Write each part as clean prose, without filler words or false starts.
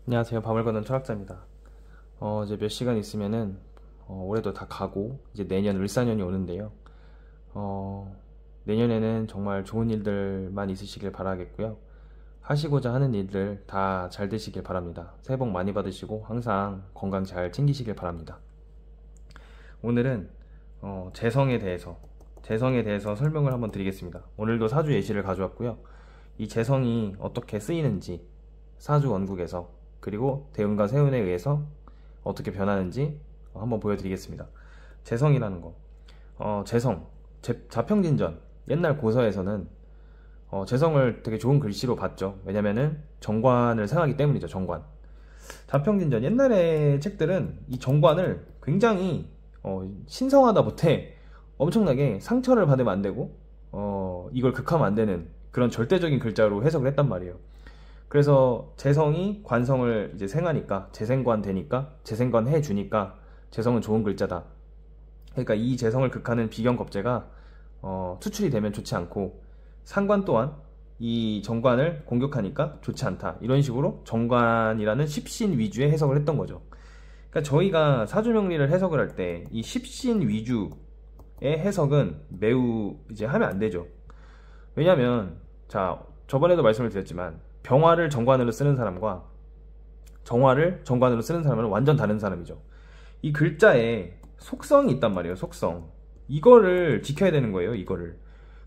안녕하세요. 밤을 걷는 철학자입니다. 이제 몇 시간 있으면은 올해도 다 가고 이제 내년 을사년이 오는데요. 어, 내년에는 정말 좋은 일들만 있으시길 바라겠고요. 하시고자 하는 일들 다 잘 되시길 바랍니다. 새해 복 많이 받으시고 항상 건강 잘 챙기시길 바랍니다. 오늘은 재성에 대해서 설명을 한번 드리겠습니다. 오늘도 사주 예시를 가져왔고요. 이 재성이 어떻게 쓰이는지 사주 원국에서 그리고 대운과 세운에 의해서 어떻게 변하는지 한번 보여드리겠습니다. 재성이라는 거, 재성, 자평진전. 옛날 고서에서는 재성을 되게 좋은 글씨로 봤죠. 왜냐면은 정관을 생하기 때문이죠. 정관. 자평진전. 옛날의 책들은 이 정관을 굉장히 신성하다 못해 엄청나게 상처를 받으면 안 되고 이걸 극하면 안 되는 그런 절대적인 글자로 해석을 했단 말이에요. 그래서 재성이 관성을 이제 생하니까 재생관 되니까 재생관 해주니까 재성은 좋은 글자다. 그러니까 이 재성을 극하는 비견겁제가 투출이 되면 좋지 않고 상관 또한 이 정관을 공격하니까 좋지 않다. 이런 식으로 정관이라는 십신 위주의 해석을 했던 거죠. 그러니까 저희가 사주명리를 해석을 할 때 이 십신 위주의 해석은 매우 이제 하면 안 되죠. 왜냐면 자, 저번에도 말씀을 드렸지만 병화를 정관으로 쓰는 사람과 정화를 정관으로 쓰는 사람은 완전 다른 사람이죠. 이 글자에 속성이 있단 말이에요. 속성. 이거를 지켜야 되는 거예요. 이거를.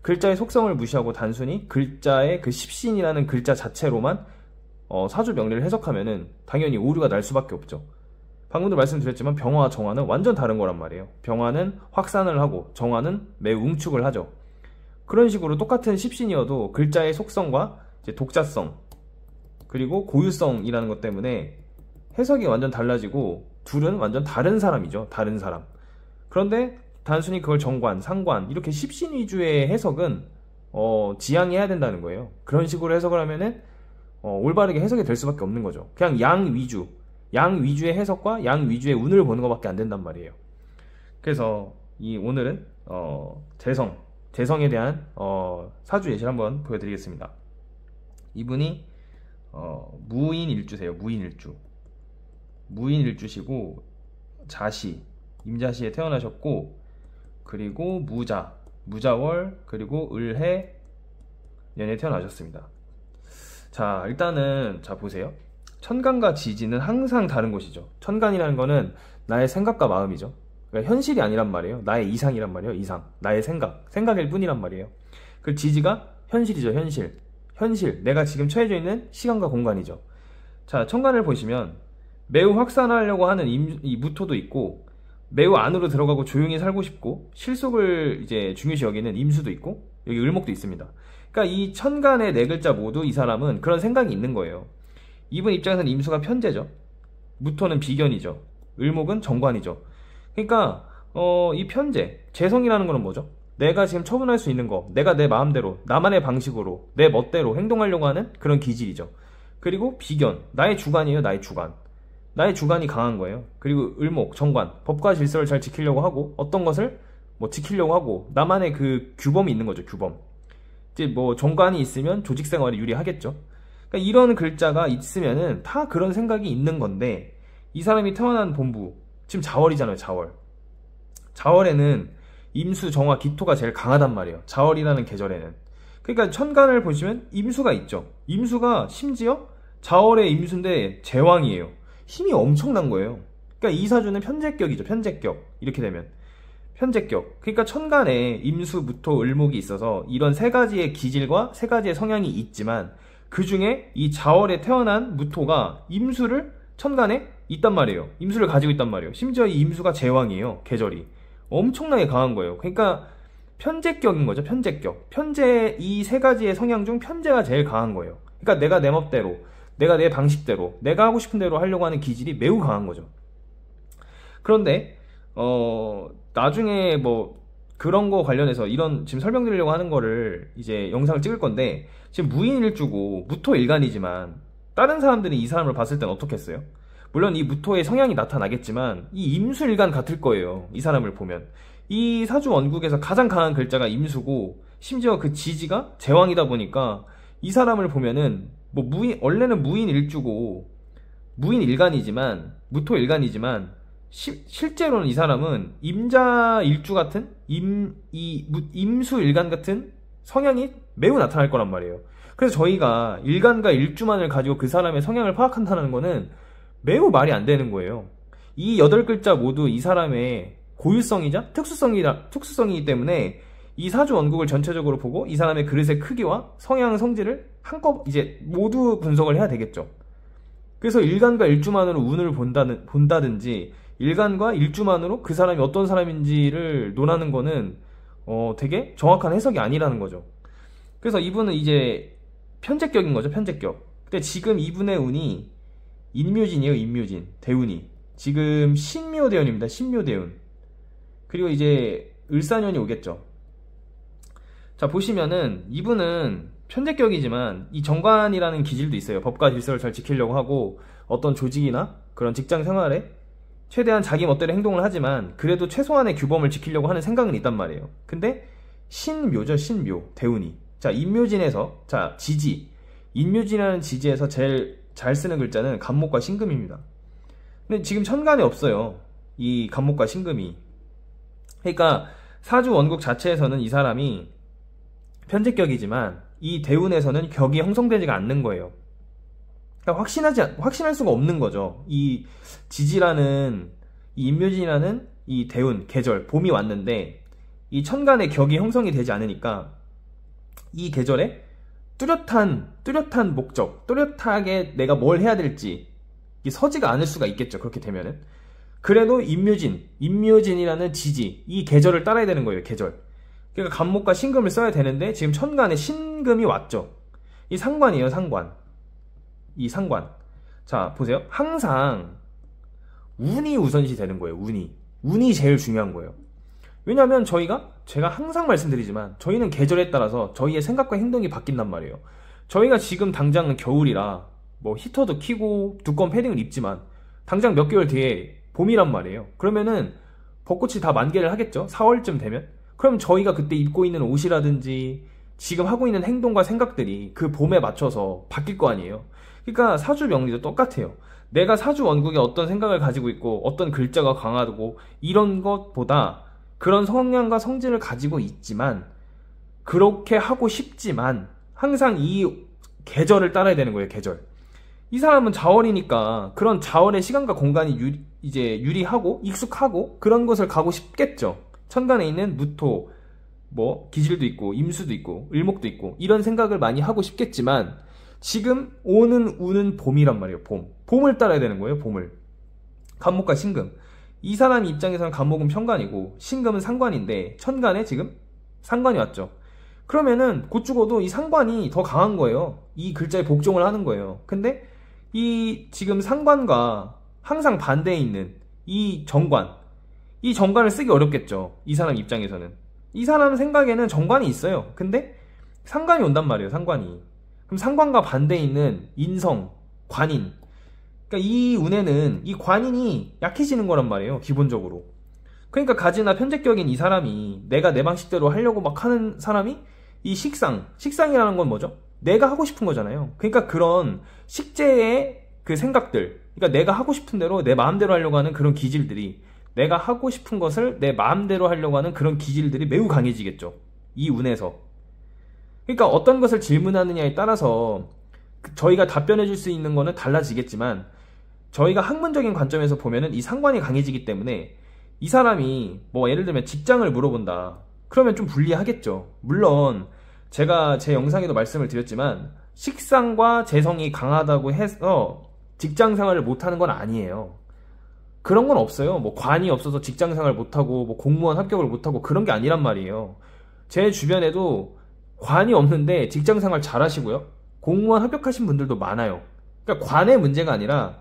글자의 속성을 무시하고 단순히 글자의 그 십신이라는 글자 자체로만 사주 명리를 해석하면은 당연히 오류가 날 수밖에 없죠. 방금도 말씀드렸지만 병화와 정화는 완전 다른 거란 말이에요. 병화는 확산을 하고 정화는 매우 응축을 하죠. 그런 식으로 똑같은 십신이어도 글자의 속성과 이제 독자성 그리고 고유성이라는 것 때문에 해석이 완전 달라지고 둘은 완전 다른 사람이죠. 다른 사람. 그런데 단순히 그걸 정관, 상관 이렇게 십신 위주의 해석은 지양해야 된다는 거예요. 그런 식으로 해석을 하면은 올바르게 해석이 될 수밖에 없는 거죠. 그냥 양 위주의 해석과 양 위주의 운을 보는 것밖에 안 된단 말이에요. 그래서 이 오늘은 재성에 대한 사주 예시를 한번 보여드리겠습니다. 이분이 무인일주세요. 무인일주시고 자시, 임자시에 태어나셨고 그리고 무자월 그리고 을해 년에 태어나셨습니다. 자, 일단은 자 보세요. 천간과 지지는 항상 다른 곳이죠. 천간이라는 거는 나의 생각과 마음이죠. 그러니까 현실이 아니란 말이에요. 나의 이상이란 말이에요. 이상. 나의 생각일 뿐이란 말이에요. 그 지지가 현실이죠. 현실. 내가 지금 처해져 있는 시간과 공간이죠. 자, 천간을 보시면 매우 확산하려고 하는 이 무토도 있고 매우 안으로 들어가고 조용히 살고 싶고 실속을 이제 중요시 여기는 임수도 있고 여기 을목도 있습니다. 그러니까 이 천간의 네 글자 모두 이 사람은 그런 생각이 있는 거예요. 이분 입장에서는 임수가 편재죠. 무토는 비견이죠. 을목은 정관이죠. 그러니까 이 편재, 재성이라는 거는 뭐죠? 내가 지금 처분할 수 있는 거, 내가 내 마음대로, 나만의 방식으로, 내 멋대로 행동하려고 하는 그런 기질이죠. 그리고 비견, 나의 주관이에요, 나의 주관. 나의 주관이 강한 거예요. 그리고 을목, 정관, 법과 질서를 잘 지키려고 하고, 어떤 것을 뭐 지키려고 하고, 나만의 그 규범이 있는 거죠, 규범. 이제 뭐 정관이 있으면 조직 생활에 유리하겠죠. 그러니까 이런 글자가 있으면은 다 그런 생각이 있는 건데, 이 사람이 태어난 본부, 지금 자월이잖아요, 자월. 자월에는 임수, 정화, 기토가 제일 강하단 말이에요. 자월이라는 계절에는. 그러니까 천간을 보시면 임수가 있죠. 임수가 심지어 자월의 임수인데 제왕이에요. 힘이 엄청난 거예요. 그러니까 이 사주는 편재격이죠. 편재격. 이렇게 되면. 편재격. 그러니까 천간에 임수, 무토, 을목이 있어서 이런 세 가지의 기질과 세 가지의 성향이 있지만 그 중에 이 자월에 태어난 무토가 임수를 천간에 있단 말이에요. 임수를 가지고 있단 말이에요. 심지어 이 임수가 제왕이에요. 계절이. 엄청나게 강한 거예요. 그러니까 편재격인 거죠. 편재격. 이 세 가지의 성향 중 편재가 제일 강한 거예요. 그러니까 내가 내 멋대로, 내가 내 방식대로, 내가 하고 싶은 대로 하려고 하는 기질이 매우 강한 거죠. 그런데 나중에 뭐 그런 거 관련해서 이런 지금 설명드리려고 하는 거를 이제 영상을 찍을 건데 지금 무인일주고 무토일간이지만 다른 사람들이 이 사람을 봤을 땐 어떻겠어요? 물론 이 무토의 성향이 나타나겠지만 이 임수일간 같을 거예요. 이 사람을 보면. 이 사주 원국에서 가장 강한 글자가 임수고 심지어 그 지지가 제왕이다 보니까 이 사람을 보면은 뭐 원래는 무인일주고 무인 일간이지만, 무토 일간이지만, 실제로는 이 사람은 임자 일주 같은, 임수 일간 같은 성향이 매우 나타날 거란 말이에요. 그래서 저희가 일간과 일주만을 가지고 그 사람의 성향을 파악한다는 거는 매우 말이 안 되는 거예요. 이 8글자 모두 이 사람의 고유성이자 특수성이기 때문에 이 사주 원국을 전체적으로 보고 이 사람의 그릇의 크기와 성향, 성질을 이제 모두 분석을 해야 되겠죠. 그래서 일간과 일주만으로 운을 본다든지 일간과 일주만으로 그 사람이 어떤 사람인지를 논하는 거는 되게 정확한 해석이 아니라는 거죠. 그래서 이분은 이제 편재격인 거죠, 편재격. 근데 지금 이분의 운이 인묘진이에요, 인묘진. 대운이. 지금 신묘대운입니다, 신묘대운. 그리고 이제 을사년이 오겠죠. 자, 보시면은 이분은 편재격이지만 이 정관이라는 기질도 있어요. 법과 질서를 잘 지키려고 하고 어떤 조직이나 그런 직장 생활에 최대한 자기 멋대로 행동을 하지만 그래도 최소한의 규범을 지키려고 하는 생각은 있단 말이에요. 근데 신묘죠, 신묘. 대운이. 자, 인묘진에서, 자, 지지. 인묘진이라는 지지에서 제일 잘 쓰는 글자는 간목과 신금입니다. 근데 지금 천간에 없어요, 이 간목과 신금이. 그러니까 사주 원국 자체에서는 이 사람이 편재격이지만 이 대운에서는 격이 형성되지가 않는 거예요. 그러니까 확신할 수가 없는 거죠. 이 지지라는, 이 인묘진이라는 이 대운, 계절, 봄이 왔는데 이 천간에 격이 형성이 되지 않으니까 이 계절에 뚜렷한 목적, 뚜렷하게 내가 뭘 해야 될지 서지가 않을 수가 있겠죠. 그렇게 되면은. 그래도 인묘진이라는 지지, 이 계절을 따라야 되는 거예요, 계절. 그러니까 간목과 신금을 써야 되는데 지금 천간에 신금이 왔죠. 이 상관이에요, 상관. 이 상관. 자, 보세요. 항상 운이 우선시 되는 거예요, 운이 제일 중요한 거예요. 왜냐면 제가 항상 말씀드리지만 저희는 계절에 따라서 저희의 생각과 행동이 바뀐단 말이에요. 저희가 지금 당장은 겨울이라 뭐 히터도 켜고 두꺼운 패딩을 입지만 당장 몇 개월 뒤에 봄이란 말이에요. 그러면은 벚꽃이 다 만개를 하겠죠, 4월쯤 되면. 그럼 저희가 그때 입고 있는 옷이라든지 지금 하고 있는 행동과 생각들이 그 봄에 맞춰서 바뀔 거 아니에요. 그러니까 사주 명리도 똑같아요. 내가 사주 원국에 어떤 생각을 가지고 있고 어떤 글자가 강하고 이런 것보다 그런 성향과 성질을 가지고 있지만, 그렇게 하고 싶지만 항상 이 계절을 따라야 되는 거예요, 계절. 이 사람은 자월이니까 그런 자월의 시간과 공간이 이제 유리하고 익숙하고 그런 곳을 가고 싶겠죠. 천간에 있는 무토, 뭐 기질도 있고 임수도 있고 을목도 있고 이런 생각을 많이 하고 싶겠지만 지금 오는 운은 봄이란 말이에요. 봄을 따라야 되는 거예요, 봄을. 간목과 신금. 이 사람 입장에서는 간목은 편관이고 신금은 상관인데 천간에 지금 상관이 왔죠. 그러면은 곧 죽어도 이 상관이 더 강한 거예요. 이 글자에 복종을 하는 거예요. 근데 이 지금 상관과 항상 반대에 있는 이 정관을 쓰기 어렵겠죠, 이 사람 입장에서는. 이 사람 생각에는 정관이 있어요. 근데 상관이 온단 말이에요, 상관이. 그럼 상관과 반대에 있는 인성, 관인, 그러니까 이 운에는 이 관인이 약해지는 거란 말이에요, 기본적으로. 그러니까 가지나 편재격인 이 사람이 내가 내 방식대로 하려고 막 하는 사람이 이 식상이라는 건 뭐죠? 내가 하고 싶은 거잖아요. 그러니까 그런 식재의 그 생각들, 그러니까 내가 하고 싶은 대로 내 마음대로 하려고 하는 그런 기질들이, 내가 하고 싶은 것을 내 마음대로 하려고 하는 그런 기질들이 매우 강해지겠죠, 이 운에서. 그러니까 어떤 것을 질문하느냐에 따라서 저희가 답변해 줄 수 있는 거는 달라지겠지만, 저희가 학문적인 관점에서 보면은 이 상관이 강해지기 때문에 이 사람이 뭐 예를 들면 직장을 물어본다, 그러면 좀 불리하겠죠. 물론 제가 제 영상에도 말씀을 드렸지만 식상과 재성이 강하다고 해서 직장 생활을 못하는 건 아니에요. 그런 건 없어요. 뭐 관이 없어서 직장 생활 못하고 뭐 공무원 합격을 못하고 그런 게 아니란 말이에요. 제 주변에도 관이 없는데 직장 생활 잘하시고요, 공무원 합격하신 분들도 많아요. 그러니까 관의 문제가 아니라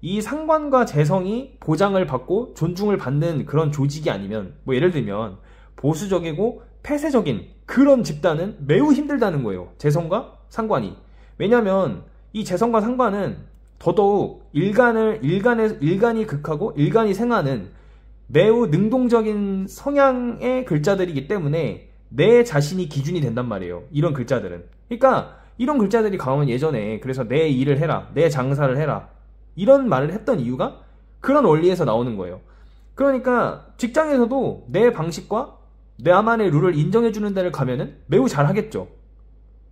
이 상관과 재성이 보장을 받고 존중을 받는 그런 조직이 아니면, 뭐 예를 들면 보수적이고 폐쇄적인 그런 집단은 매우 힘들다는 거예요, 재성과 상관이. 왜냐면 이 재성과 상관은 더더욱 일간이 극하고 일간이 생하는 매우 능동적인 성향의 글자들이기 때문에 내 자신이 기준이 된단 말이에요, 이런 글자들은. 그러니까 이런 글자들이 강하면 예전에 그래서 내 일을 해라, 내 장사를 해라, 이런 말을 했던 이유가 그런 원리에서 나오는 거예요. 그러니까 직장에서도 내 방식과 나만의 룰을 인정해주는 데를 가면은 매우 잘하겠죠.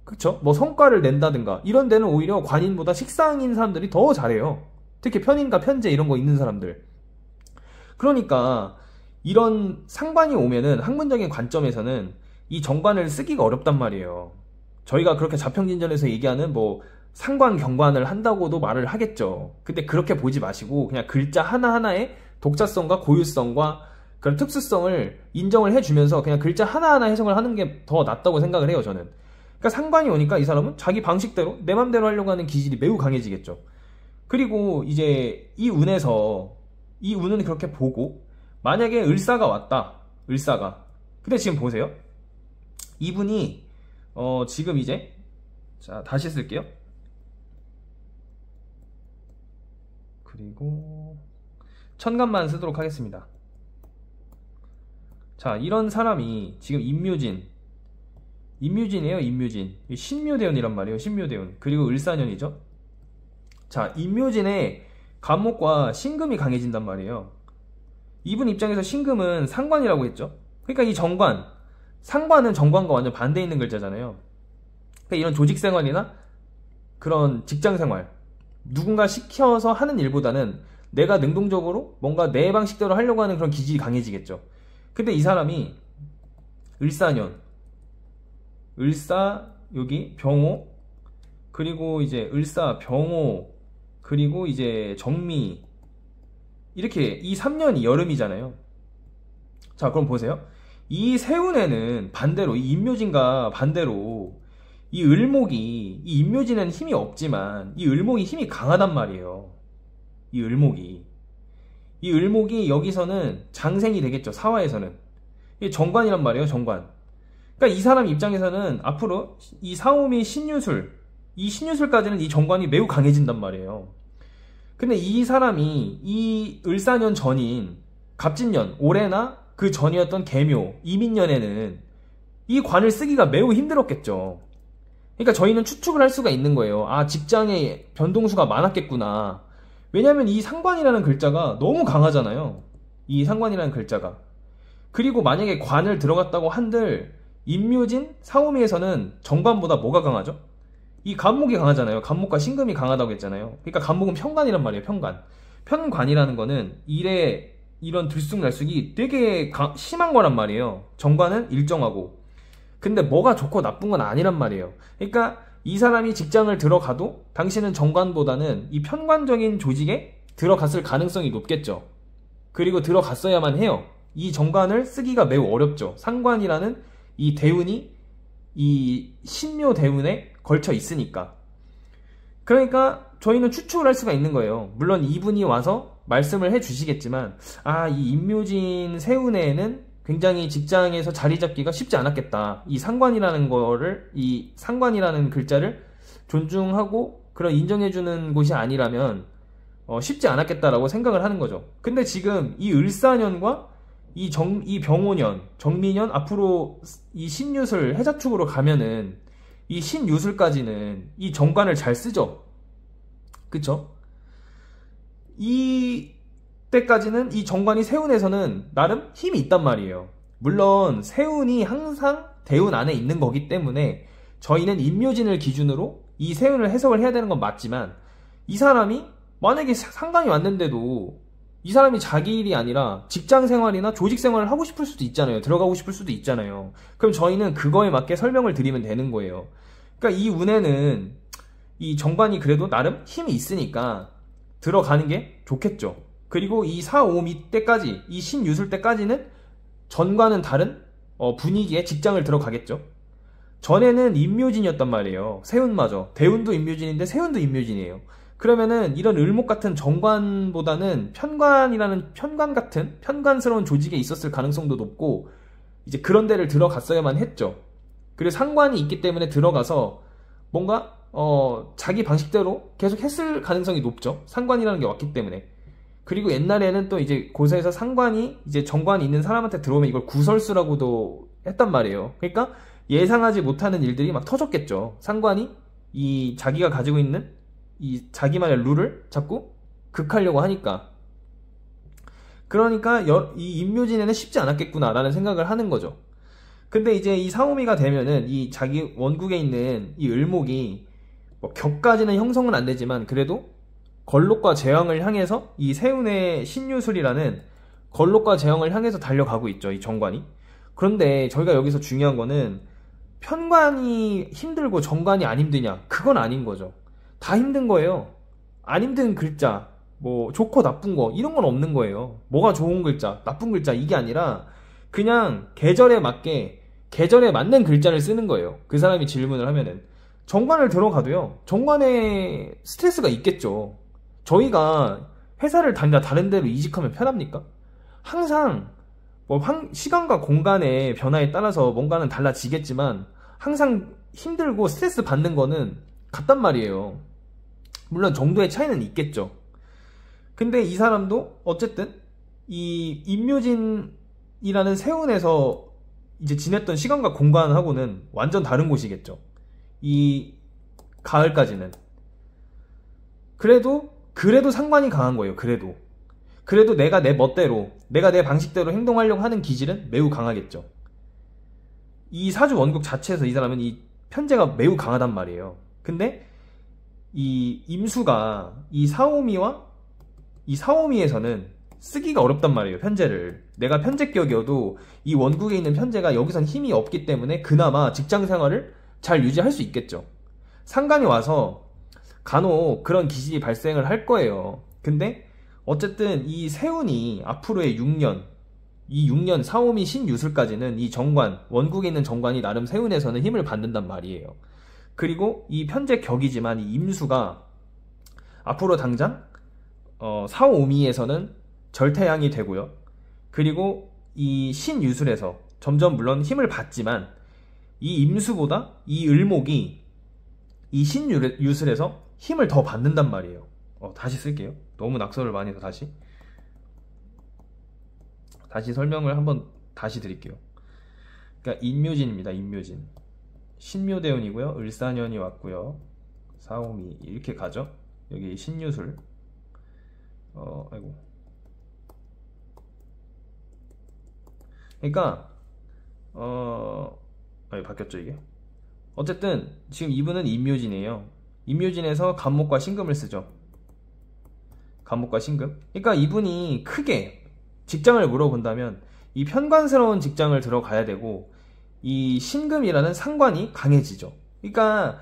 그쵸? 뭐 성과를 낸다든가 이런 데는 오히려 관인보다 식상인 사람들이 더 잘해요. 특히 편인과 편제 이런 거 있는 사람들. 그러니까 이런 상관이 오면은 학문적인 관점에서는 이 정관을 쓰기가 어렵단 말이에요. 저희가 그렇게 자평진전에서 얘기하는 뭐 상관 경관을 한다고도 말을 하겠죠. 근데 그렇게 보지 마시고 그냥 글자 하나하나의 독자성과 고유성과 그런 특수성을 인정을 해주면서 그냥 글자 하나하나 해석을 하는 게 더 낫다고 생각을 해요, 저는. 그러니까 상관이 오니까 이 사람은 자기 방식대로 내 맘대로 하려고 하는 기질이 매우 강해지겠죠. 그리고 이제 이 운은 그렇게 보고 만약에 을사가 왔다. 을사가. 근데 지금 보세요. 이분이 지금 이제 자 다시 쓸게요. 그리고 천간만 쓰도록 하겠습니다. 자, 이런 사람이 지금 임묘진이에요. 임묘진. 신묘대운이란 말이에요. 신묘대운. 그리고 을사년이죠. 자, 임묘진의 간목과 신금이 강해진단 말이에요. 이분 입장에서 신금은 상관이라고 했죠. 그러니까 이 정관, 상관은 정관과 완전 반대 있는 글자잖아요. 그러니까 이런 조직생활이나 그런 직장생활, 누군가 시켜서 하는 일보다는 내가 능동적으로 뭔가 내 방식대로 하려고 하는 그런 기질이 강해지겠죠. 근데 이 사람이 을사년, 을사, 여기 병호, 그리고 이제 을사, 병호, 그리고 이제 정미, 이렇게 이 3년이 여름이잖아요. 자, 그럼 보세요. 이 세운에는 반대로, 이 임묘진과 반대로 이 을목이, 이 임묘진은 힘이 없지만 이 을목이 힘이 강하단 말이에요. 이 을목이 여기서는 장생이 되겠죠. 사화에서는. 이게 정관이란 말이에요. 정관. 그러니까 이 사람 입장에서는 앞으로 이 사오미 신유술, 이 신유술까지는 이 정관이 매우 강해진단 말이에요. 근데 이 사람이 이 을사년 전인 갑진년, 올해나 그 전이었던 계묘, 이민년에는 이 관을 쓰기가 매우 힘들었겠죠. 그러니까 저희는 추측을 할 수가 있는 거예요. 아, 직장에 변동수가 많았겠구나. 왜냐면 이 상관이라는 글자가 너무 강하잖아요. 이 상관이라는 글자가. 그리고 만약에 관을 들어갔다고 한들 임묘진, 사오미에서는 정관보다 뭐가 강하죠? 이 간목이 강하잖아요. 간목과 신금이 강하다고 했잖아요. 그러니까 간목은 편관이란 말이에요. 편관. 편관이라는 거는 일에 이런 들쑥날쑥이 되게 심한 거란 말이에요. 정관은 일정하고. 근데 뭐가 좋고 나쁜 건 아니란 말이에요. 그러니까 이 사람이 직장을 들어가도 당신은 정관보다는 이 편관적인 조직에 들어갔을 가능성이 높겠죠. 그리고 들어갔어야만 해요. 이 정관을 쓰기가 매우 어렵죠. 상관이라는 이 대운이 이 신묘 대운에 걸쳐 있으니까. 그러니까 저희는 추측을 할 수가 있는 거예요. 물론 이분이 와서 말씀을 해 주시겠지만, 아, 이 임묘진 세운에는 굉장히 직장에서 자리 잡기가 쉽지 않았겠다. 이 상관이라는 거를, 이 상관이라는 글자를 존중하고 그런 인정해주는 곳이 아니라면 쉽지 않았겠다라고 생각을 하는 거죠. 근데 지금 이 을사년과 이 병오년, 정미년, 앞으로 이 신유술, 해자축으로 가면은 이 신유술까지는 이 정관을 잘 쓰죠. 그쵸? 이 때까지는 이 정관이 세운에서는 나름 힘이 있단 말이에요. 물론 세운이 항상 대운 안에 있는 거기 때문에 저희는 임묘진을 기준으로 이 세운을 해석을 해야 되는 건 맞지만, 이 사람이 만약에 상관이 왔는데도 이 사람이 자기 일이 아니라 직장 생활이나 조직 생활을 하고 싶을 수도 있잖아요. 들어가고 싶을 수도 있잖아요. 그럼 저희는 그거에 맞게 설명을 드리면 되는 거예요. 그러니까 이 운에는 이 정관이 그래도 나름 힘이 있으니까 들어가는 게 좋겠죠. 그리고 이 4, 5, 미 때까지, 이 신유술 때까지는 전과는 다른 분위기에 직장을 들어가겠죠. 전에는 임묘진이었단 말이에요. 세운마저. 대운도 임묘진인데 세운도 임묘진이에요. 그러면은 이런 을목 같은 정관보다는 편관이라는 편관 같은 편관스러운 조직에 있었을 가능성도 높고, 이제 그런 데를 들어갔어야만 했죠. 그리고 상관이 있기 때문에 들어가서 뭔가 자기 방식대로 계속 했을 가능성이 높죠. 상관이라는 게 왔기 때문에. 그리고 옛날에는 또 이제 고사에서 상관이 이제 정관이 있는 사람한테 들어오면 이걸 구설수라고도 했단 말이에요. 그러니까 예상하지 못하는 일들이 막 터졌겠죠. 상관이 이 자기가 가지고 있는 이 자기만의 룰을 자꾸 극하려고 하니까. 그러니까 이 임묘진에는 쉽지 않았겠구나 라는 생각을 하는 거죠. 근데 이제 이 사오미가 되면은 이 자기 원국에 있는 이 을목이 뭐 격까지는 형성은 안 되지만 그래도 걸록과 제왕을 향해서 이 세운의 신유술이라는 걸록과 제왕을 향해서 달려가고 있죠, 이 정관이. 그런데 저희가 여기서 중요한 거는 편관이 힘들고 정관이 안 힘드냐, 그건 아닌 거죠. 다 힘든 거예요. 안 힘든 글자, 뭐 좋고 나쁜 거 이런 건 없는 거예요. 뭐가 좋은 글자, 나쁜 글자 이게 아니라 그냥 계절에 맞게 계절에 맞는 글자를 쓰는 거예요. 그 사람이 질문을 하면은 정관을 들어가도요, 정관에 스트레스가 있겠죠. 저희가 회사를 다니다 다른 데로 이직하면 편합니까? 항상 뭐 시간과 공간의 변화에 따라서 뭔가는 달라지겠지만 항상 힘들고 스트레스 받는 거는 같단 말이에요. 물론 정도의 차이는 있겠죠. 근데 이 사람도 어쨌든 이 임묘진이라는 세운에서 이제 지냈던 시간과 공간하고는 완전 다른 곳이겠죠. 이 가을까지는. 그래도 상관이 강한 거예요. 그래도 내가 내 멋대로, 내가 내 방식대로 행동하려고 하는 기질은 매우 강하겠죠. 이 사주 원국 자체에서 이 사람은 이 편제가 매우 강하단 말이에요. 근데 이 임수가 이 사오미에서는 쓰기가 어렵단 말이에요, 편제를. 내가 편제격이어도 이 원국에 있는 편제가 여기선 힘이 없기 때문에 그나마 직장 생활을 잘 유지할 수 있겠죠. 상관이 와서 간혹 그런 기질이 발생을 할 거예요. 근데 어쨌든 이 세운이 앞으로의 6년, 이 6년 사오미 신유술까지는 이 정관, 원국에 있는 정관이 나름 세운에서는 힘을 받는단 말이에요. 그리고 이 편제격이지만 이 임수가 앞으로 당장 사오미에서는 절태양이 되고요. 그리고 이 신유술에서 점점 물론 힘을 받지만 이 임수보다 이 을목이 이 신유술에서 힘을 더 받는단 말이에요. 다시 쓸게요. 너무 낙서를 많이 해서 다시 설명을 한번 다시 드릴게요. 그러니까 임묘진입니다. 임묘진. 신묘대운이고요. 을사년이 왔고요. 사오미 이렇게 가죠. 여기 신유술. 아이고. 그러니까 바뀌었죠 이게. 어쨌든 지금 이분은 임묘진이에요. 임묘진에서 간목과 신금을 쓰죠. 간목과 신금. 그러니까 이분이 크게 직장을 물어본다면 이 편관스러운 직장을 들어가야 되고 이 신금이라는 상관이 강해지죠. 그러니까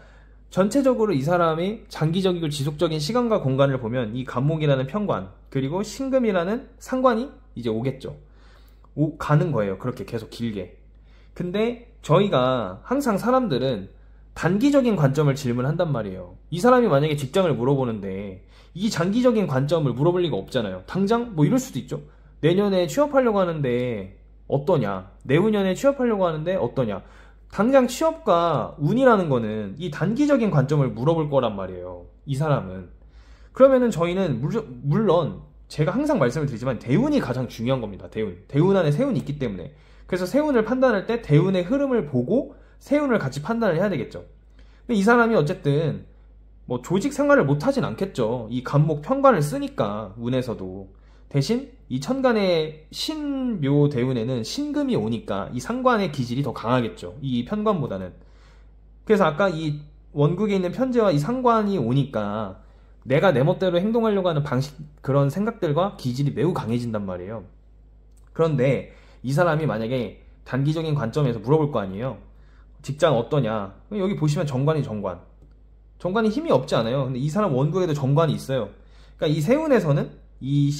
전체적으로 이 사람이 장기적이고 지속적인 시간과 공간을 보면 이 간목이라는 편관 그리고 신금이라는 상관이 이제 오겠죠. 가는 거예요. 그렇게 계속 길게. 근데 저희가 항상 사람들은 단기적인 관점을 질문한단 말이에요. 이 사람이 만약에 직장을 물어보는데 이 장기적인 관점을 물어볼 리가 없잖아요. 당장 뭐 이럴 수도 있죠. 내년에 취업하려고 하는데 어떠냐, 내후년에 취업하려고 하는데 어떠냐. 당장 취업과 운이라는 거는 이 단기적인 관점을 물어볼 거란 말이에요, 이 사람은. 그러면은 저희는 물론 제가 항상 말씀을 드리지만 대운이 가장 중요한 겁니다. 대운 안에 세운이 있기 때문에. 그래서 세운을 판단할 때 대운의 흐름을 보고 세운을 같이 판단을 해야 되겠죠. 근데 이 사람이 어쨌든 뭐 조직 생활을 못 하진 않겠죠. 이 간목 편관을 쓰니까 운에서도. 대신 이 천간의 신묘 대운에는 신금이 오니까 이 상관의 기질이 더 강하겠죠, 이 편관보다는. 그래서 아까 이 원국에 있는 편제와 이 상관이 오니까 내가 내 멋대로 행동하려고 하는 방식, 그런 생각들과 기질이 매우 강해진단 말이에요. 그런데 이 사람이 만약에 단기적인 관점에서 물어볼 거 아니에요. 직장 어떠냐. 여기 보시면 정관이 힘이 없지 않아요. 근데 이 사람 원국에도 정관이 있어요. 그러니까 이 세운에서는 이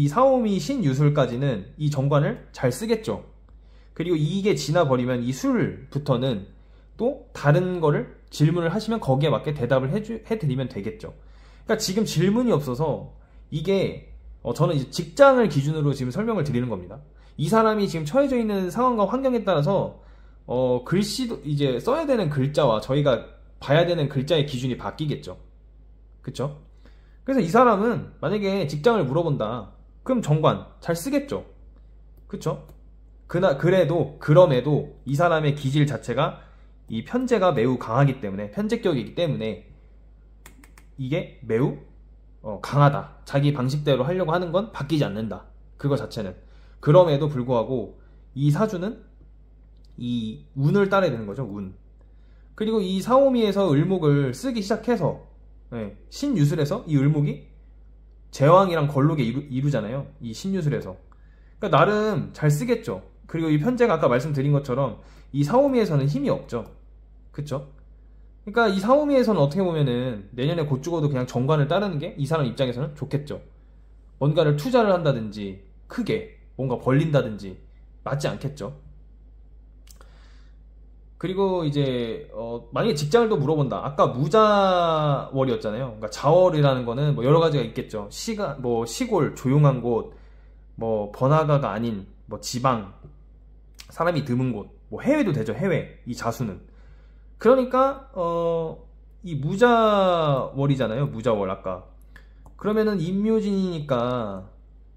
사오미 신유술까지는 이 정관을 잘 쓰겠죠. 그리고 이게 지나버리면 이 술부터는 또 다른 거를 질문을 하시면 거기에 맞게 대답을 해드리면 되겠죠. 그러니까 지금 질문이 없어서 이게 저는 이제 직장을 기준으로 지금 설명을 드리는 겁니다. 이 사람이 지금 처해져 있는 상황과 환경에 따라서 글씨도 이제 써야 되는 글자와 저희가 봐야 되는 글자의 기준이 바뀌겠죠. 그쵸? 그래서 이 사람은 만약에 직장을 물어본다, 그럼 정관 잘 쓰겠죠. 그쵸? 그럼에도 이 사람의 기질 자체가 이 편제가 매우 강하기 때문에, 편제격이기 때문에 이게 매우 강하다. 자기 방식대로 하려고 하는 건 바뀌지 않는다. 그거 자체는. 그럼에도 불구하고 이 사주는 이 운을 따라야 되는 거죠. 운. 그리고 이 사오미에서 을목을 쓰기 시작해서 신유술에서 이 을목이 제왕이랑 걸록에 이루잖아요. 이 신유술에서. 그러니까 나름 잘 쓰겠죠. 그리고 이 편제가 아까 말씀드린 것처럼 이 사오미에서는 힘이 없죠. 그쵸? 그러니까 이 사오미에서는 어떻게 보면은 내년에 곧 죽어도 그냥 정관을 따르는 게 이 사람 입장에서는 좋겠죠. 뭔가를 투자를 한다든지 크게 뭔가 벌린다든지 맞지 않겠죠. 그리고 이제 만약에 직장을 또 물어본다. 아까 무자월이었잖아요. 그러니까 자월이라는 거는 뭐 여러 가지가 있겠죠. 뭐 시골 조용한 곳, 뭐 번화가가 아닌 뭐 지방, 사람이 드문 곳, 뭐 해외도 되죠. 해외. 이 자수는. 그러니까 이 무자월이잖아요. 무자월 아까. 그러면은 임묘진이니까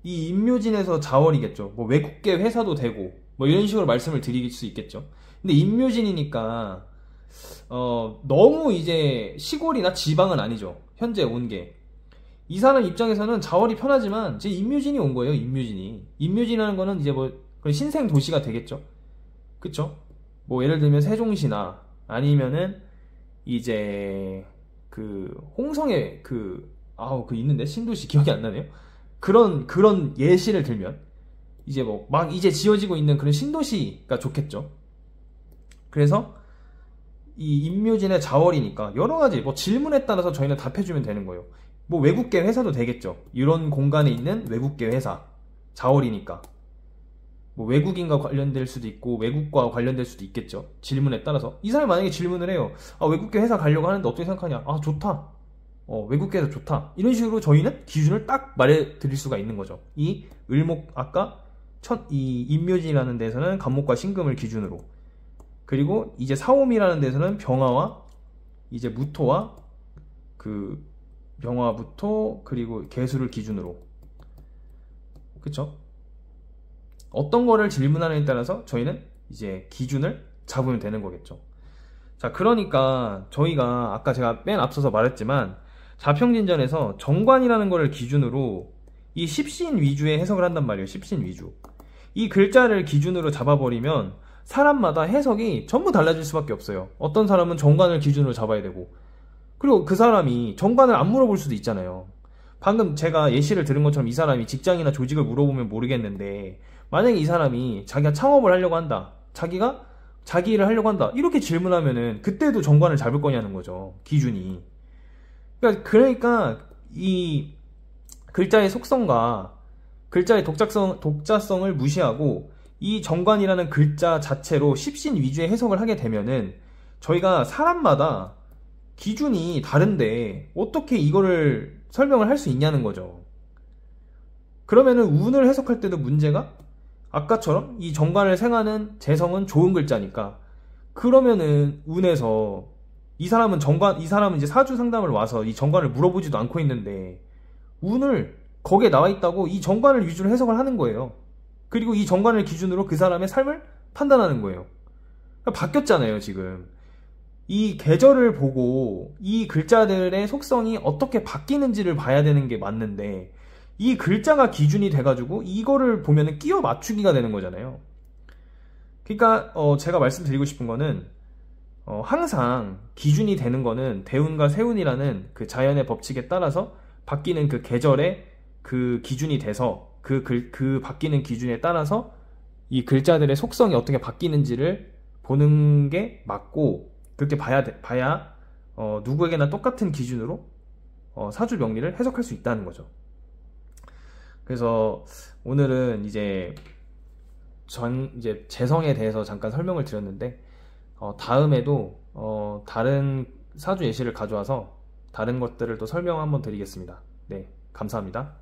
이 임묘진에서 자월이겠죠. 뭐 외국계 회사도 되고 뭐 이런 식으로 말씀을 드릴 수 있겠죠. 근데 임묘진이니까 너무 이제 시골이나 지방은 아니죠. 현재 온 게. 이 사람 입장에서는 자월이 편하지만 이제 임묘진이 온 거예요. 임묘진이. 임묘진이라는 거는 이제 뭐 신생 도시가 되겠죠. 그쵸? 뭐 예를 들면 세종시나 아니면은 이제 그 홍성에 그 있는데 신도시 기억이 안 나네요. 그런 예시를 들면 이제 뭐 막 이제 지어지고 있는 그런 신도시가 좋겠죠. 그래서 이 임묘진의 자월이니까 여러 가지 뭐 질문에 따라서 저희는 답해주면 되는 거예요. 뭐 외국계 회사도 되겠죠. 이런 공간에 있는 외국계 회사 자월이니까 뭐 외국인과 관련될 수도 있고 외국과 관련될 수도 있겠죠. 질문에 따라서 이 사람이 만약에 질문을 해요. 외국계 회사 가려고 하는데 어떻게 생각하냐? 좋다. 외국계 회사 좋다. 이런 식으로 저희는 기준을 딱 말해 드릴 수가 있는 거죠. 이 을목 아까 이 임묘진이라는 데서는 간목과 신금을 기준으로, 그리고 이제 사오미라는 데서는 병화와 이제 무토와 그 병화 무토 그리고 개수를 기준으로. 그쵸? 어떤 거를 질문하느냐에 따라서 저희는 이제 기준을 잡으면 되는 거겠죠. 자, 그러니까 저희가 아까 제가 맨 앞서서 말했지만 자평진전에서 정관이라는 거를 기준으로 이 십신 위주의 해석을 한단 말이에요. 십신 위주. 이 글자를 기준으로 잡아버리면 사람마다 해석이 전부 달라질 수밖에 없어요. 어떤 사람은 정관을 기준으로 잡아야 되고, 그리고 그 사람이 정관을 안 물어볼 수도 있잖아요. 방금 제가 예시를 들은 것처럼 이 사람이 직장이나 조직을 물어보면 모르겠는데, 만약에 이 사람이 자기가 창업을 하려고 한다, 자기가 자기 일을 하려고 한다, 이렇게 질문하면은 그때도 정관을 잡을 거냐는 거죠. 기준이. 그러니까 이 글자의 속성과 글자의 독자성을 무시하고 이 정관이라는 글자 자체로 십신 위주의 해석을 하게 되면은 저희가 사람마다 기준이 다른데 어떻게 이거를 설명을 할 수 있냐는 거죠. 그러면은 운을 해석할 때도 문제가 아까처럼 이 정관을 생하는 재성은 좋은 글자니까, 그러면은 운에서 이 사람은 이제 사주 상담을 와서 이 정관을 물어보지도 않고 있는데 운을 거기에 나와 있다고 이 정관을 위주로 해석을 하는 거예요. 그리고 이 정관을 기준으로 그 사람의 삶을 판단하는 거예요. 그러니까 바뀌었잖아요, 지금. 이 계절을 보고 이 글자들의 속성이 어떻게 바뀌는지를 봐야 되는 게 맞는데, 이 글자가 기준이 돼가지고 이거를 보면은 끼워 맞추기가 되는 거잖아요. 그러니까 제가 말씀드리고 싶은 거는 항상 기준이 되는 거는 대운과 세운이라는 그 자연의 법칙에 따라서 바뀌는 그 계절의 그 기준이 돼서 그 바뀌는 기준에 따라서 이 글자들의 속성이 어떻게 바뀌는지를 보는 게 맞고, 그렇게 봐야 누구에게나 똑같은 기준으로 사주 명리를 해석할 수 있다는 거죠. 그래서 오늘은 이제 재성에 대해서 잠깐 설명을 드렸는데, 다음에도 다른 사주 예시를 가져와서 다른 것들을 또 설명 한번 드리겠습니다. 네, 감사합니다.